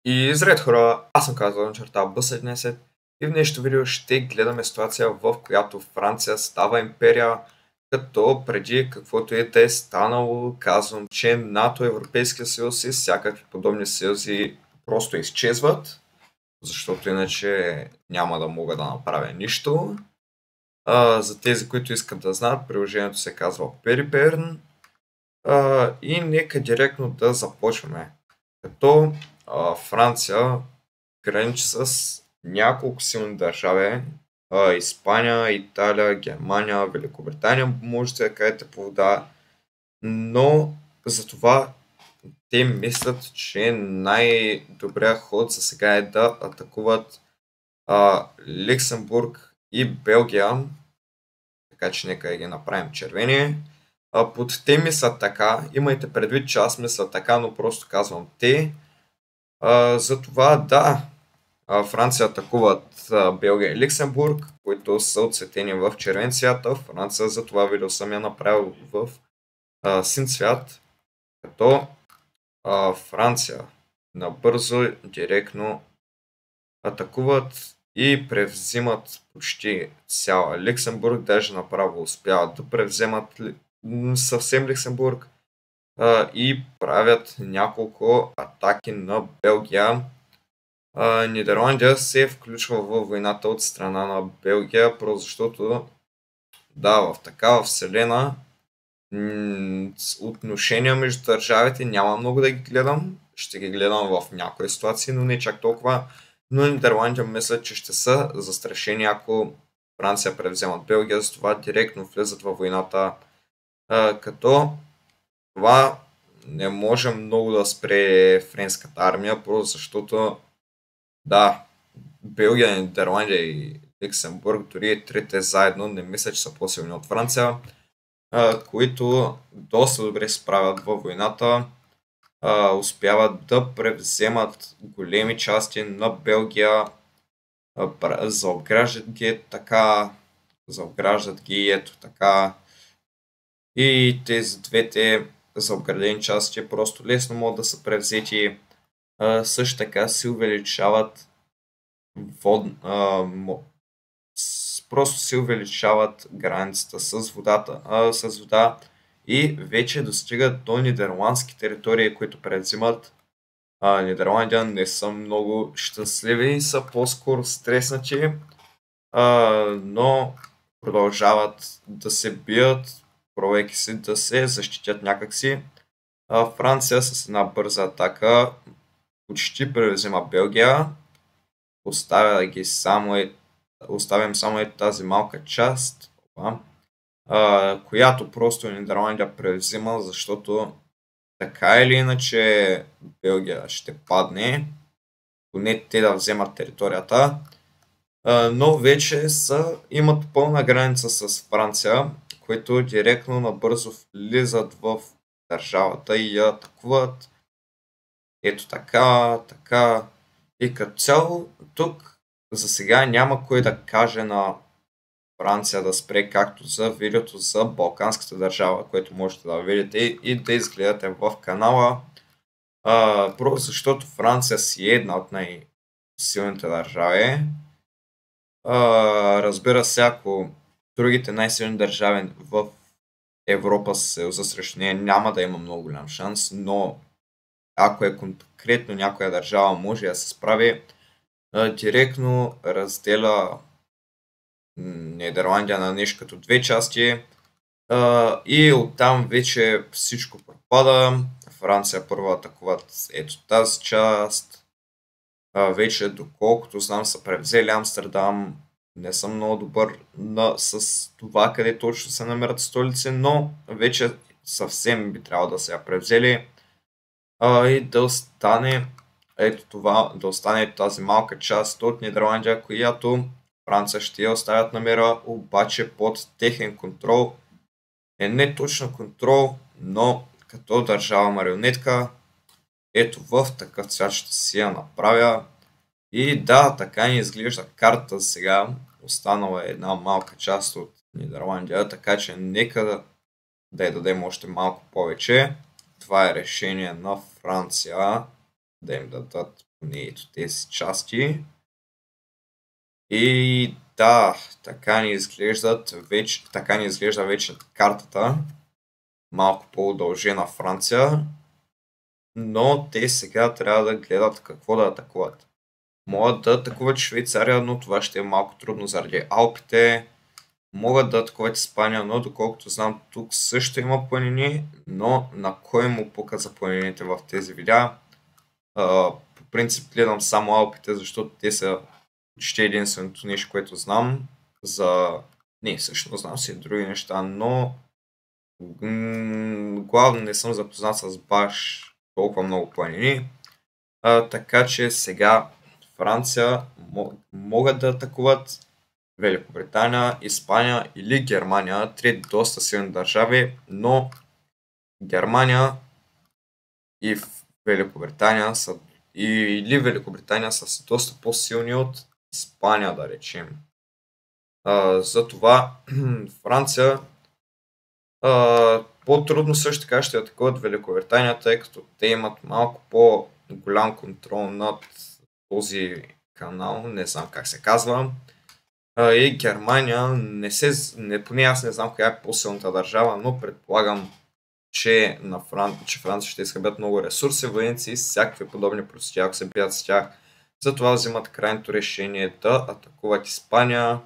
И здрасти хора, аз съм казал черта Бъс10 и в днешното видео ще гледаме ситуация, в която Франция става империя, като преди каквото и да е станало, казвам, че НАТО, Европейския съюз и всякакви подобни съюзи просто изчезват, защото иначе няма да мога да направя нищо. За тези, които искат да знаят, приложението се казва Peripern. И нека директно да започваме. Като Франция граничи с няколко силни държави. Испания, Италия, Германия, Великобритания, можете да кажете по вода. Но затова те мислят, че най-добрият ход за сега е да атакуват Люксембург и Белгия. Така че нека ги направим червени. Под те мислят така, имайте предвид, че аз мисля така, но просто казвам те. Затова да, Франция атакуват Белгия и Люксембург, които са отцветени в червен цвят. Франция за това видео съм я направил в син цвят, като Франция набързо, директно атакуват и превзимат почти цяла Люксембург, даже направо успяват да превземат съвсем Люксембург и правят няколко атаки на Белгия. Нидерландия се включва във войната от страна на Белгия, просто защото да, в такава вселена отношения между държавите няма много да ги гледам. Ще ги гледам в някои ситуации, но не чак толкова. Но Нидерландия мислят, че ще са застрашени, ако Франция превземат Белгия, затова директно влизат във войната. Като това не може много да спре френската армия, просто защото да, Белгия, Нидерландия и Люксембург, дори трите заедно, не мисля, че са по-силни от Франция, които доста добре се справят във войната, успяват да превземат големи части на Белгия, заобграждат ги така, ето така, и тези двете заобградени части просто лесно могат да са превзети. Също така се увеличават просто се увеличават границата с вода и вече достигат до нидерландски територии, които превзимат. Нидерландия не са много щастливи и са по-скоро стреснати, но продължават да се бият, пробвайки се да се защитят някакси. Франция с една бърза атака почти превзима Белгия. Оставям само тази малка част, която просто Нидерландия превзима, защото така или иначе Белгия ще падне, поне те да вземат територията, но вече имат пълна граница с Франция, които директно набързо влизат в държавата и я атакуват. Ето така. И като цяло тук за сега няма кой да каже на Франция да спре, както за видеото за Балканската държава, което можете да видите и да изгледате в канала. Просто защото Франция си е една от най-силните държави. Разбира се, ако другите най-силни държави в Европа са съюза срещу нея, няма да има много голям шанс, но ако е конкретно някоя държава може да се справи, директно разделя Нидерландия на нещо като две части и оттам вече всичко пропада. Франция първо атакуват ето тази част. Вече доколкото знам са превзели Амстердам. Не съм много добър с това къде точно се намират столици, но вече съвсем би трябвало да се я превзели. И да остане да остане тази малка част от Нидерландия, която Франция ще я оставят на мира, обаче под техен контрол. Не точно контрол, но като държава марионетка. Ето в такъв цвят ще си я направя. И да, така ни изглежда карта сега. Останала е една малка част от Нидерландия, така че нека да я дадем още малко повече. Това е решение на Франция да им дадат поне ето тези части. И да, така ни изглежда вече картата. Малко по-удължена Франция, но те сега трябва да гледат какво да атакуват. Могат да атакуват Швейцария, но това ще е малко трудно заради Алпите. Могат да атакуват Испания, но доколкото знам, тук също има планини, но на кой му пука за планините в тези видеа? По принцип гледам само Алпите, защото те са почти единственото нещо, което знам. Не, всъщност знам си други неща, но главно не съм запознат с баш толкова много планини. Така че сега Франция могат да атакуват Великобритания, Испания или Германия. Три доста силни държави, но Германия и Великобритания са доста по-силни от Испания, да речем. Затова Франция по-трудно също така ще атакуват Великобритания, тъй като те имат малко по-голям контрол над този канал, не знам как се казва. И Германия, поне аз не знам коя е по-силната държава, но предполагам, че Франция ще изхъбят много ресурси, войници и всякакви подобни прости, ако се бият с тях. Затова взимат крайното решение да атакуват Испания.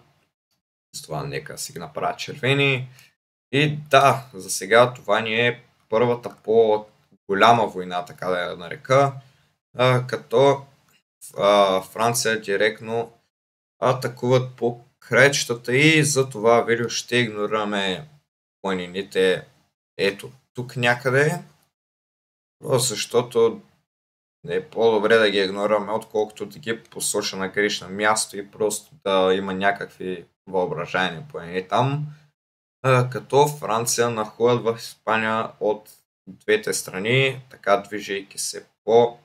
Затова нека си ги направят червени. И да, за сега това ни е първата по-голяма война, така да я нарека, като Франция директно атакуват по краищата и за това видео ще игнорираме планините ето тук някъде, защото е по-добре да ги игнорираме, отколкото да ги посоча на грешно място и просто да има някакви въображаеми планини там. Като Франция нахлуват в Испания от двете страни, така движейки се по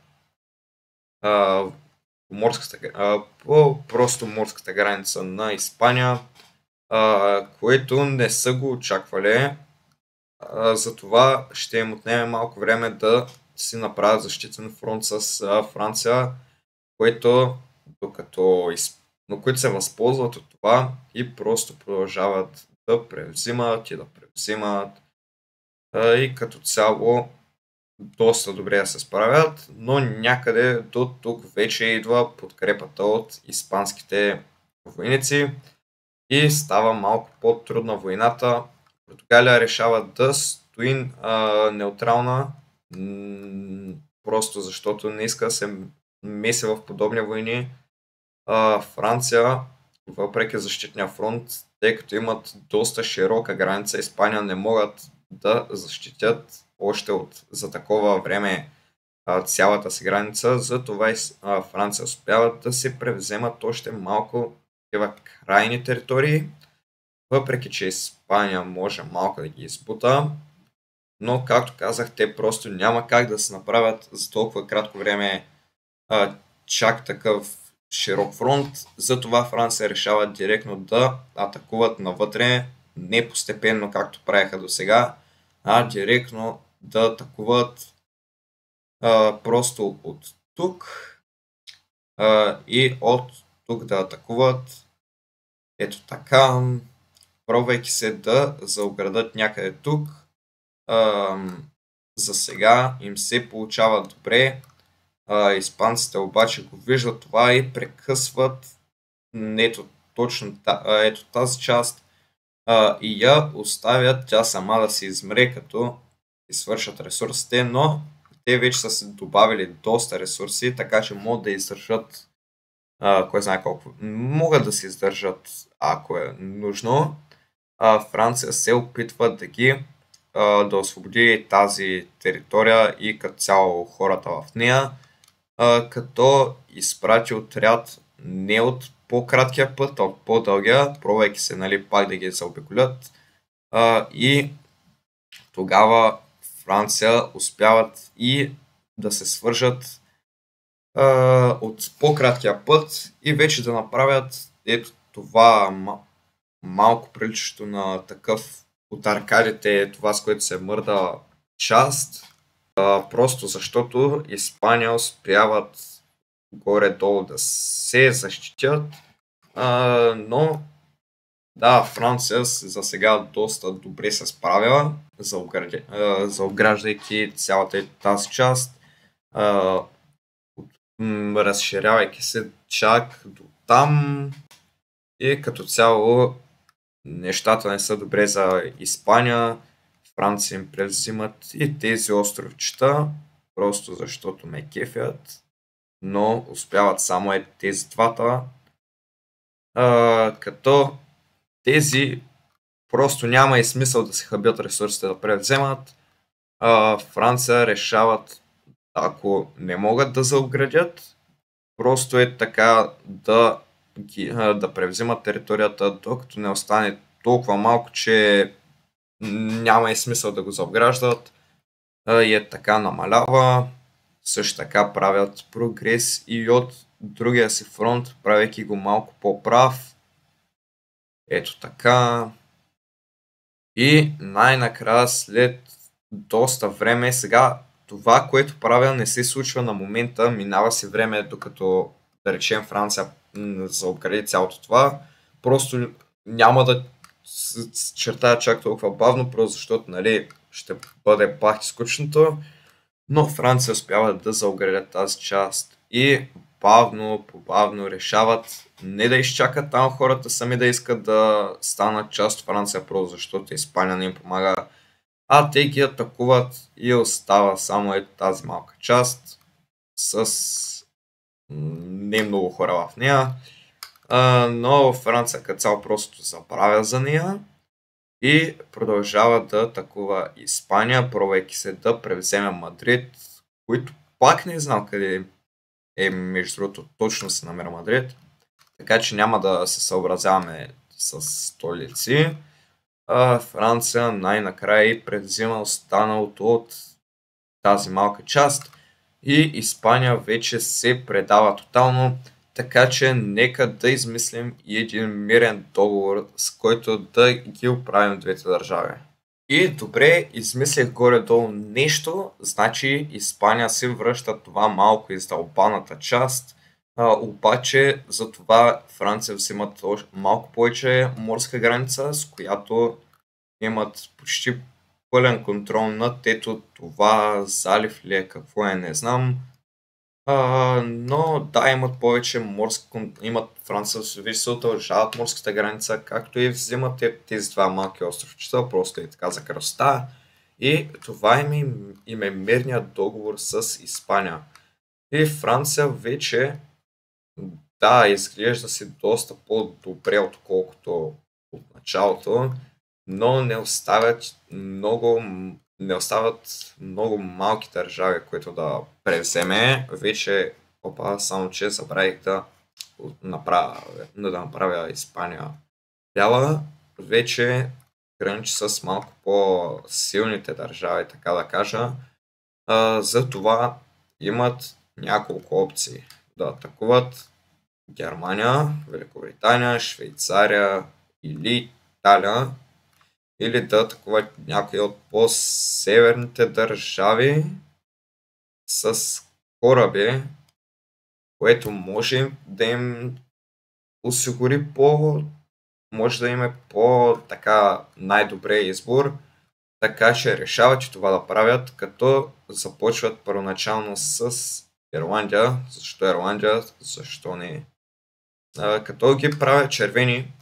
просто морската граница на Испания, което не са го очаквали. Затова ще им отнеме малко време да си направят защитен фронт с Франция, които се възползват от това и просто продължават да превзимат и да превзимат. И като цяло доста добре да се справят, но някъде до тук вече идва подкрепата от испанските войници и става малко по-трудна войната. Португалия решава да стои неутрална, просто защото не иска да се меси в подобни войни. Франция, въпреки защитния фронт, тъй като имат доста широка граница, Испания не могат да защитят още за такова време цялата си граница, затова и Франция успяват да се превземат още малко такива крайни територии, въпреки че Испания може малко да ги избута, но както казах, те просто няма как да се направят за толкова кратко време чак такъв широк фронт, затова Франция решава директно да атакуват навътре, не постепенно както правиха до сега, а директно да атакуват просто от тук и от тук да атакуват ето така, пробвайки се да заоградат някъде тук. За сега им се получава добре. Испанците обаче го виждат това и прекъсват ето точно ето тази част и я оставят тя сама да се измре, като свършат ресурсите, но те вече са се добавили доста ресурси, така че могат да издържат кой знае колко. Могат да се издържат, ако е нужно. Франция се опитва да освободи тази територия и като цяло хората в нея, като изпрати отряд не от по-краткия път, а от по-дългия, пробвайки се пак да ги заобиколят. И тогава Франция успяват и да се свържат от по-краткия път и вече да направят ето това малко приличащо на такъв от аркадите, това с което се мърда част. Просто защото Испания успяват горе-долу да се защитят, но да, Франция за сега доста добре се справя, заобграждайки цялата тази част, а, разширявайки се чак до там и като цяло нещата не са добре за Испания. Франция им превзимат и тези островчета, просто защото ме кефят, но успяват само тези двата, като тези просто няма и смисъл да се хабят ресурсите да превземат. Франция решават, ако не могат да заобградят, просто е така да превземат територията, докато не остане толкова малко, че няма и смисъл да го заобграждат. И е така намалява. Също така правят прогрес и от другия си фронт, правейки го малко по-прав. Ето така. И най-накрая след доста време, сега това, което правя, не се случва на момента, минава си време, докато, да речем, Франция заобгради цялото това. Просто няма да чертая чак толкова бавно, просто защото, нали, ще бъде бахти скучното, но Франция успява да заобградят тази част и бавно решават не да изчакат там хората сами да искат да станат част от Франция, просто защото Испания не им помага, а те ги атакуват и остава само тази малка част с не много хора в нея, но Франция като цяло просто забравя за нея и продължава да атакува Испания, пробвайки се да превземе Мадрид, които пак не знам къде между другото точно се намира Мадрид, така че няма да се съобразяваме с столици. Франция най-накрая превзима останалото от тази малка част и Испания вече се предава тотално, така че нека да измислим и един мирен договор, с който да ги оправим двете държави. И добре, измислих горе-долу нещо, значи Испания си връща това малко издълбаната част, обаче за това Франция взимат малко повече морска граница, с която имат почти пълен контрол над ето това залив ли е, какво е, не знам. Но да, имат повече имат Франция вече се удължават морската граница, както и взимат тези два малки островчета, просто и така за красота. И това им е мирният договор с Испания. И Франция вече, да, изглежда си доста по-добре, отколкото от началото, но не оставят много малки държави, които да превземе. Вече, само че забравих да направя Испания бяла. Вече граничи с малко по-силните държави, така да кажа. За това имат няколко опции да атакуват Германия, Великобритания, Швейцария или Италия, или да атакуват някои от по-северните държави с кораби, което може да им осигури може да им е така най-добре избор, така че решават, че това да правят, като започват първоначално с Ирландия. Защо Ирландия? Защо не? Като ги правят червени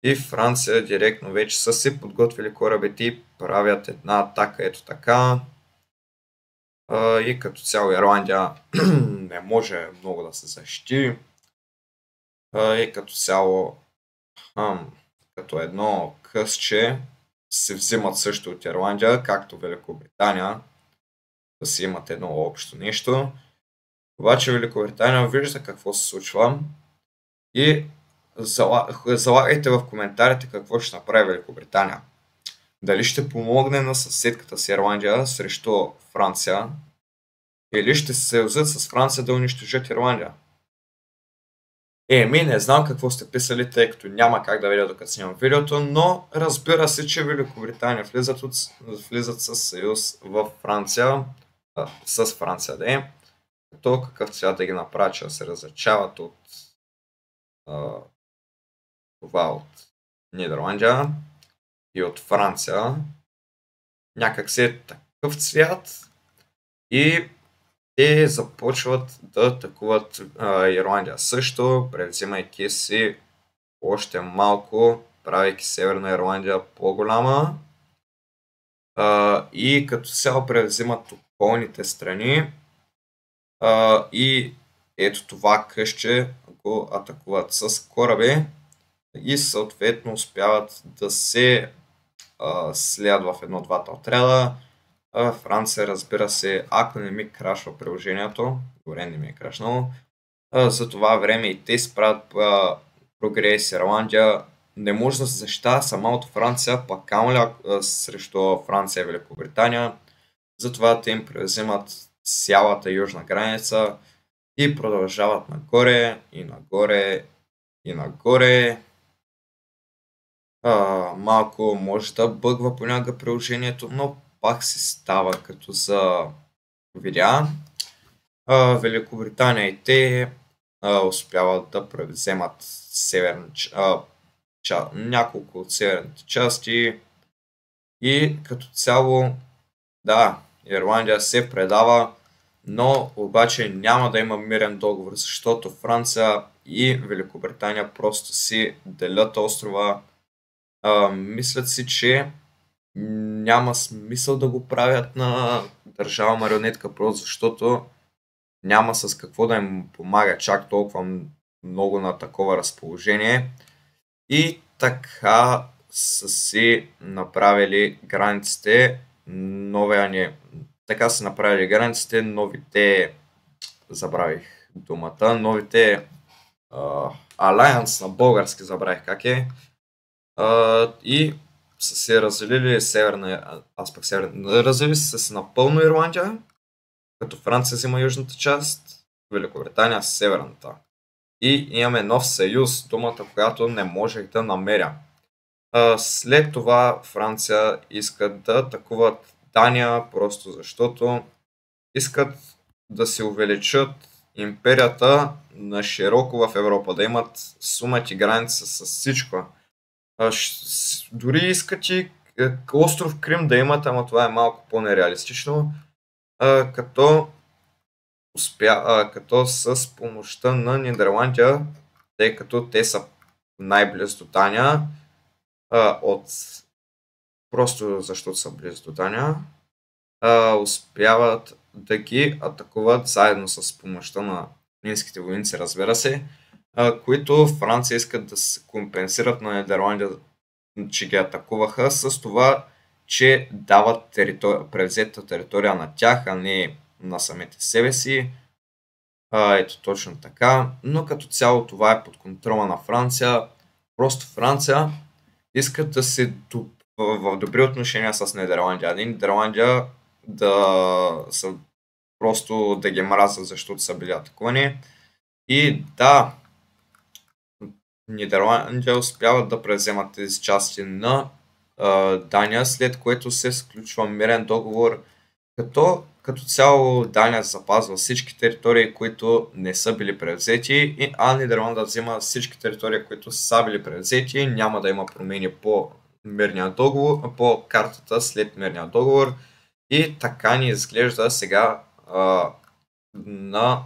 и Франция директно вече са си подготвили корабите и правят една атака ето така. И като цяло Ирландия не може много да се защити. И като цяло като едно късче се взимат също от Ирландия, както Великобритания, да си имат едно общо нещо. Обаче Великобритания вижда какво се случва и залагайте в коментарите какво ще направи Великобритания. Дали ще помогне на съседката си Ирландия срещу Франция, или ще се съюзят с Франция да унищожат Ирландия. Не знам какво сте писали, тъй като няма как да видя докато снимам видеото, но разбира се, че Великобритания влизат със съюз в Франция. с Франция да е. То какъв цвят да ги направи, че да се различават от това от Нидерландия и от Франция. Някак си е такъв цвят и те започват да атакуват Ирландия също, превзимайки си още малко, правейки Северна Ирландия по-голяма и като цяло превзимат околните страни и ето това къще го атакуват с кораби и съответно успяват да се слеят в едно-двата отряда. Франция, разбира се, ако не ми крашва приложението, горе не ми е крашнало, за това време и те справят прогрес Ирландия. Не може да се защитава сама от Франция, пък камо ли срещу Франция и Великобритания. Затова те им превземат цялата южна граница и продължават нагоре и нагоре и нагоре. Малко може да бъгва понякога приложението, но пак си става като за видеа. Великобритания и те успяват да превземат няколко от северните части и като цяло да, Ирландия се предава, но обаче няма да има мирен договор, защото Франция и Великобритания просто си делят острова. Мислят си, че няма смисъл да го правят на държава марионетка, просто защото няма с какво да им помага чак толкова много на такова разположение. И така са си направили границите, новите, забравих думата, новите Alliance на български, забравих как е, и са се разделили разделили са се напълно Ирландия, като Франция взима южната част, Великобритания северната. И имаме нов съюз, думата, която не можех да намеря. След това Франция искат да атакуват Дания, просто защото искат да се увеличат империята на широко в Европа, да имат сумати граница с всичко. Дори искат и остров Крим да имат, ама това е малко по-нереалистично, като с помощта на Нидерландия, тъй като те са най-близо до Дания, просто защото са близо до Дания, успяват да ги атакуват заедно с помощта на финските войници, разбира се, които Франция искат да се компенсират на Нидерландия, че ги атакуваха с това, че дават превзета територия на тях, а не на самите себе си. Ето точно така, но като цяло това е под контрола на Франция. Просто Франция искат да се в добри отношения с Нидерландия. Нидерландия просто да ги мразят, защото са били атакувани. И да, Нидерландия успяват да превземат тези части на Дания, след което се сключва мирен договор, като цяло Дания запазва всички територии, които не са били превзети, а Нидерландия взима всички територии, които са били превзети. Няма да има промени по мирния договор, по картата след мирния договор. И така ни изглежда сега на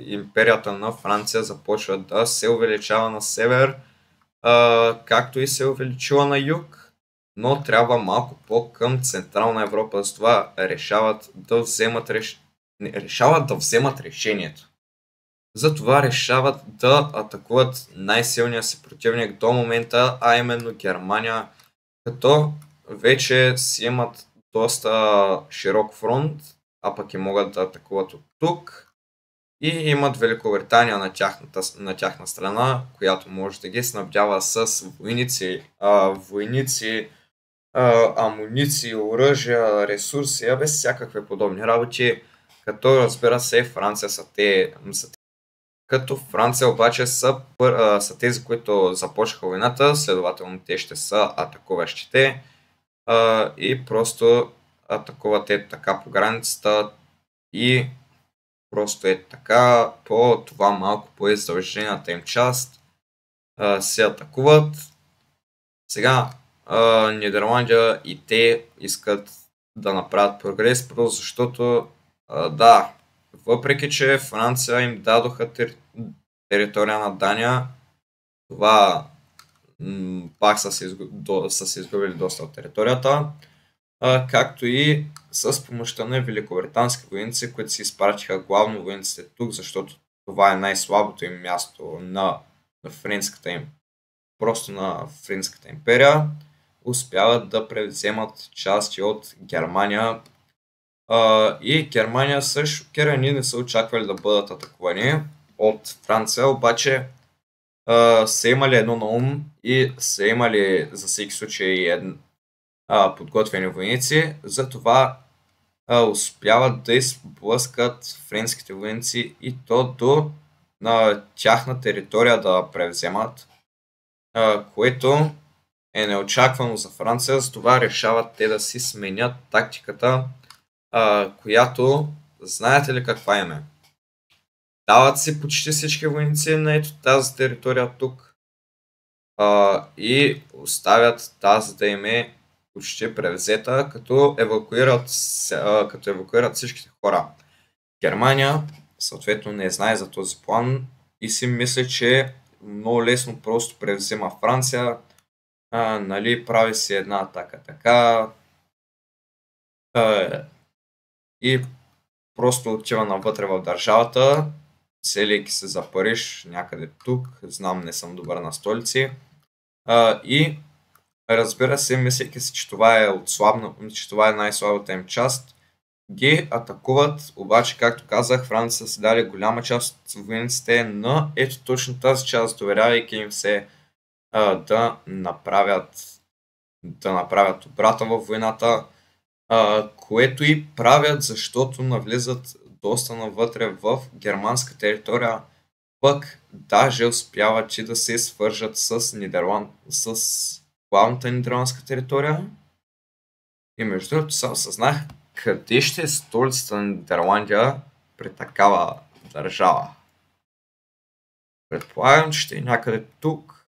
империята на Франция започва да се увеличава на север, както и се увеличила на юг, но трябва малко по-към Централна Европа, с това решават да вземат решението. Затова решават да атакуват най-силния си противник до момента, а именно Германия, като вече си имат доста широк фронт, а пък и могат да атакуват от тук. И имат Великобритания на тяхна страна, която може да ги снабдява с войници, амуниции, оръжия, ресурси, без всякакви подобни работи, като разбира се Франция като Франция обаче са тези, които започнаха войната, следователно те ще са атакуващите и просто атакуват така по границата, И просто е така, по това малко по-издължената им част се атакуват. Сега Нидерландия и те искат да направят прогрес, просто защото да, въпреки че Франция им дадоха територия на Дания, това пак са се изгубили доста от територията, както и с помощта на великобритански войници, които си изпратиха главно войниците тук, защото това е най-слабото им място на френската им, просто на Френската империя, успяват да превземат части от Германия. И Германия са шокирани, не са очаквали да бъдат атакувани от Франция, обаче са имали едно на ум и са имали за всеки случай подготвени войници, затова успяват да изблъскат френските войници и то до тяхна територия да превземат, което е неочаквано за Франция, затова решават те да си сменят тактиката, която, знаете ли каква им е? Дават си почти всички войници на ето тази територия тук и оставят тази да им е почти превзета, като евакуират всичките хора. Германия съответно не знае за този план и си мисли, че много лесно просто превзема Франция, нали, прави си една атака така и просто отива навътре в държавата, селейки се за Париж, някъде тук, знам, не съм добър на столици, и разбира се, мислейки си, че това е че това е най-слабата им част, ги атакуват, обаче, както казах, Франция са дали голяма част от войниците на ето точно тази част, доверявайки им се да направят обрата във войната, което и правят, защото навлизат доста навътре в германска територия, пък даже успяват и да се свържат с с главната нидерландска територия. И между другото се осъзнах къде ще е столицата на Нидерландия при такава държава. Предполагам, че ще е някъде тук.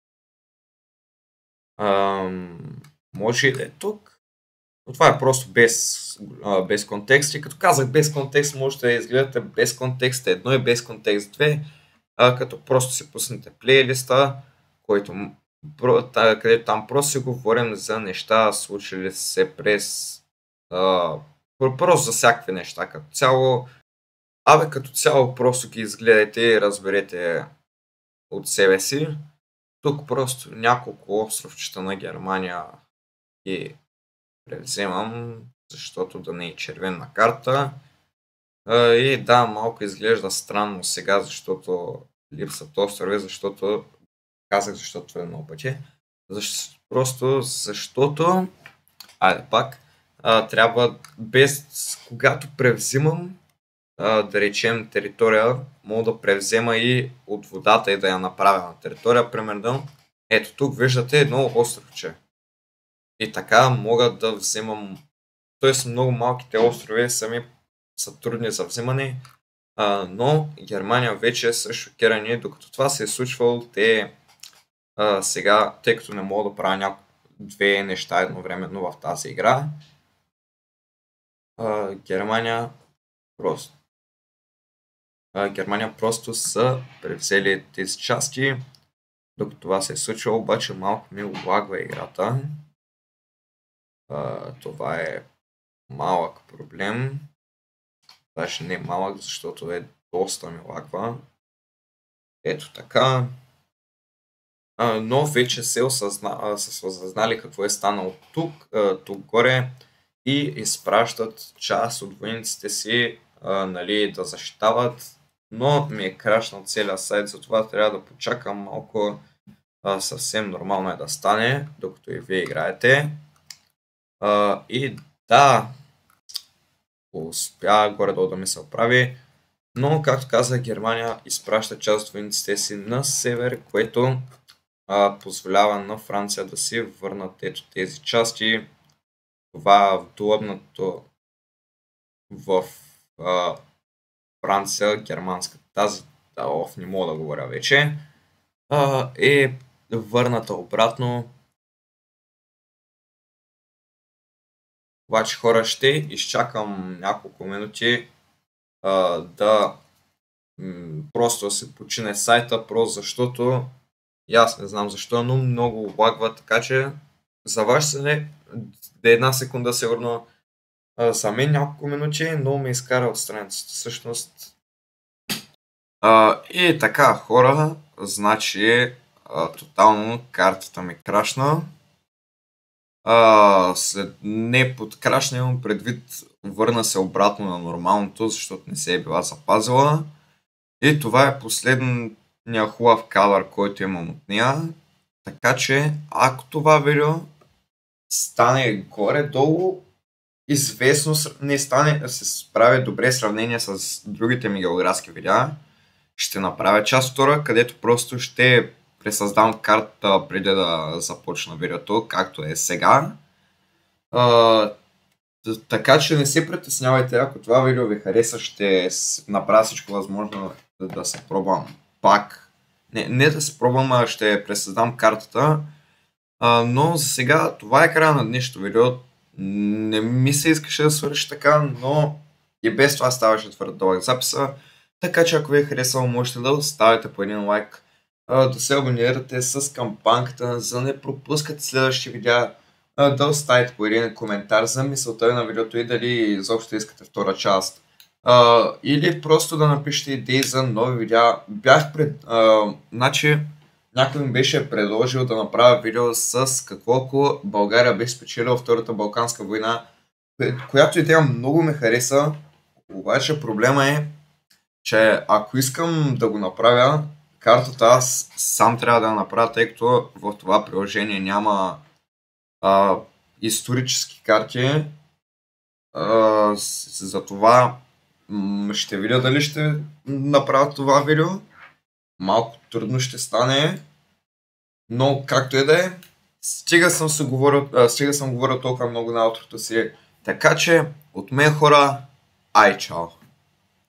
Може и да е тук. Но това е просто без контекст. И като казах без контекст, може да изгледате без контекст 1 и без контекст 2, като просто си пуснете плейлиста, където там просто си говорим за неща, случили се просто за всякакви неща като цяло. Като цяло просто ги изгледайте и разберете от себе си. Тук просто няколко островчета на Германия ги превземам, защото да не е червена карта. И да, малко изглежда странно сега, защото липсват острови, защото казах, защото е много пъти. Просто защото трябва когато превзимам, да речем територия, мога да превзема и от водата и да я направя на територия, примерно. Ето тук виждате едно островче. И така мога да вземам, т.е. много малките острови сами са трудни за взимане, но Германия вече са шокирани, докато това се е случвало, те сега, тъй като не мога да правя две неща едновременно в тази игра, Германия просто са превзели тези части, докато това се е случило, обаче малко ми лагва играта. Това е малък проблем. Даже не малък, защото е доста ми лагва. Ето така. Но вече са осъзнали какво е станало тук горе и изпращат част от войниците си да защитават, но ми е крашнал целият сайт, затова трябва да почакам малко. Съвсем нормално е да стане, докато и вие играете. И да, успя горе-долу да ми се оправи, но както казах, Германия изпраща част от войниците си на север, което позволява на Франция да си върнат ето тези части. Това вдлъбнато в Франция, германската, тази, не мога да говоря вече, е върната обратно. Обаче хора, ще изчакам няколко минути да просто се почине сайта, просто защото и аз не знам защо, но много облагва, така че за вас да една секунда сигурно. За мен няколко минути, но ме изкара от страницата. Всъщност. И така, хора, значи тотално картата ми крашна. След не подкрашна, имам предвид, върна се обратно на нормалното, защото не се е била запазила. И това е последния хубав кадър, който имам от нея. Така че, ако това видео стане горе-долу известно, не стане да се справя добре сравнение с другите ми географски видеа, ще направя част втора, където просто ще пресъздам картата преди да започна видеото, както е сега. Така че не се притеснявайте, ако това видео ви хареса, ще направя всичко възможно да се пробвам пак. Не да се пробвам, а ще пресъздам картата. Но за сега това е края на днешното видео. Не ми се искаше да свърши така, но и без това ставаше твърде дълъг записа. Така че ако ви е харесало, можете да оставите по един лайк, да се абонирате с кампанката, за да не пропускате следващите видеа, да оставите по един коментар за мисълта на видеото и дали изобщо искате втора част. Или просто да напишете идеи за нови видеа. Значи, някой ми беше предложил да направя видео с какво ако България беше спечелила Втората Балканска война, която идея много ме хареса, обаче проблема е, че ако искам да го направя, картата аз сам трябва да я направя, тъй като в това приложение няма исторически карти. Затова ще видя дали ще направя това видео. Малко трудно ще стане, но както и да е, стига съм говорил толкова много на аутрото си. Така че от мен, хора, ай чао!